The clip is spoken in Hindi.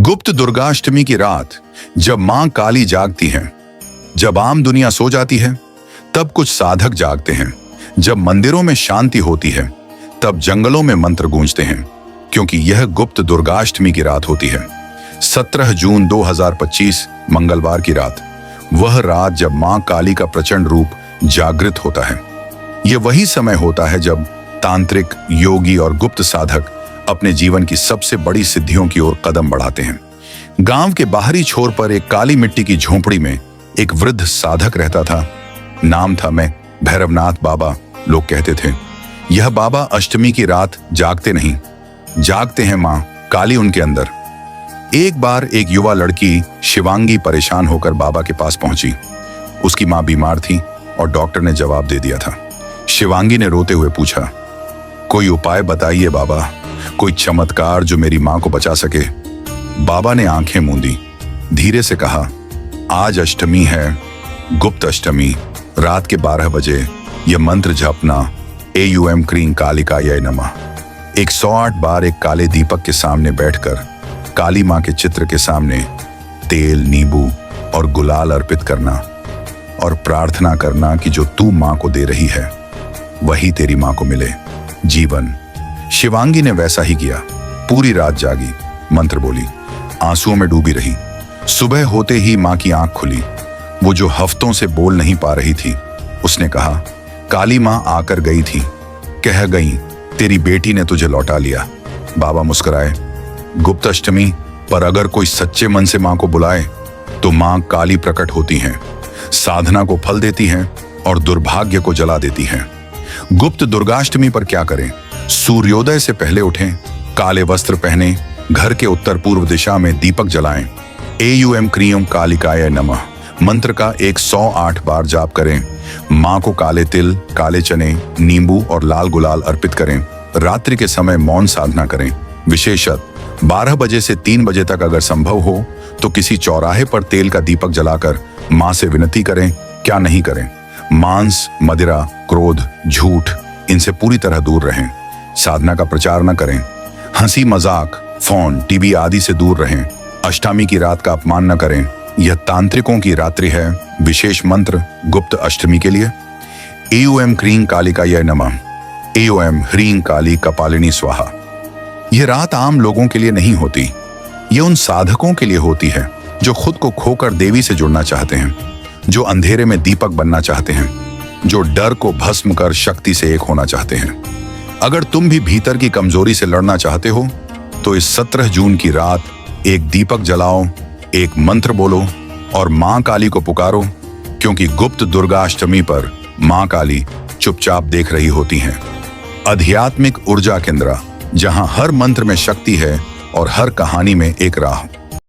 गुप्त दुर्गाष्टमी की रात जब मां काली जागती हैं, जब आम दुनिया सो जाती है, तब कुछ साधक जागते हैं। जब मंदिरों में शांति होती है, तब जंगलों में मंत्र गूंजते हैं, क्योंकि यह गुप्त दुर्गाष्टमी की रात होती है। 17 जून 2025 मंगलवार की रात, वह रात जब मां काली का प्रचंड रूप जागृत होता है। यह वही समय होता है जब तांत्रिक, योगी और गुप्त साधक अपने जीवन की सबसे बड़ी सिद्धियों की ओर कदम बढ़ाते हैं। गांव के बाहरी छोर पर एक काली मिट्टी की झोंपड़ी में एक वृद्ध साधक रहता था। नाम था मैं भैरवनाथ बाबा, लोग कहते थे। यह बाबा अष्टमी की रात जागते नहीं, जागते हैं मां काली उनके अंदर। एक बार एक युवा लड़की शिवांगी परेशान होकर बाबा के पास पहुंची। उसकी मां बीमार थी और डॉक्टर ने जवाब दे दिया था। शिवांगी ने रोते हुए पूछा, कोई उपाय बताइए बाबा, कोई चमत्कार जो मेरी मां को बचा सके। बाबा ने आंखें मूंदी, धीरे से कहा, आज अष्टमी है, गुप्त अष्टमी। रात के 12 बजे यह मंत्र जपना, एयूएम क्रीं कालिकाय नमः। 108 बार एक काले दीपक के सामने बैठकर काली मां के चित्र के सामने तेल, नींबू और गुलाल अर्पित करना और प्रार्थना करना कि जो तू मां को दे रही है वही तेरी मां को मिले जीवन। शिवांगी ने वैसा ही किया। पूरी रात जागी, मंत्र बोली, आंसुओं में डूबी रही। सुबह होते ही मां की आंख खुली। वो जो हफ्तों से बोल नहीं पा रही थी, उसने कहा, काली मां आकर गई थी, कह गई तेरी बेटी ने तुझे लौटा लिया। बाबा मुस्कुराए। गुप्त अष्टमी पर अगर कोई सच्चे मन से मां को बुलाए तो मां काली प्रकट होती हैं, साधना को फल देती हैं और दुर्भाग्य को जला देती हैं। गुप्त दुर्गाष्टमी पर क्या करें? सूर्योदय से पहले उठें, काले वस्त्र पहने, घर के उत्तर पूर्व दिशा में दीपक जलाएं, एयूएम क्रीं कालिकाय नमः मंत्र का 108 बार जाप करें। मां को काले तिल, काले चने, नींबू और लाल गुलाल अर्पित करें। रात्रि के समय मौन साधना करें। विशेषतः 12 बजे से 3 बजे तक अगर संभव हो तो किसी चौराहे पर तेल का दीपक जलाकर मां से विनती करें, क्या नहीं करें। मांस, मदिरा, क्रोध, झूठ, इनसे पूरी तरह दूर रहें। साधना का प्रचार न करें। हंसी मजाक, फोन, टीवी आदि से दूर रहें। अष्टमी की रात का अपमान न करें। यह तांत्रिकों की रात्रि है। विशेष मंत्र गुप्त अष्टमी के लिए, एयूएम क्रीं कालिकाय नमः, एयूएम ह्रीं काली कपालिनी स्वाहा। यह रात आम लोगों के लिए नहीं होती, ये उन साधकों के लिए होती है जो खुद को खोकर देवी से जुड़ना चाहते हैं, जो अंधेरे में दीपक बनना चाहते हैं, जो डर को भस्म कर शक्ति से एक होना चाहते हैं। अगर तुम भी भीतर की कमजोरी से लड़ना चाहते हो तो इस 17 जून की रात एक दीपक जलाओ, एक मंत्र बोलो और मां काली को पुकारो, क्योंकि गुप्त दुर्गाष्टमी पर मां काली चुपचाप देख रही होती हैं। आध्यात्मिक ऊर्जा केंद्र, जहां हर मंत्र में शक्ति है और हर कहानी में एक राह।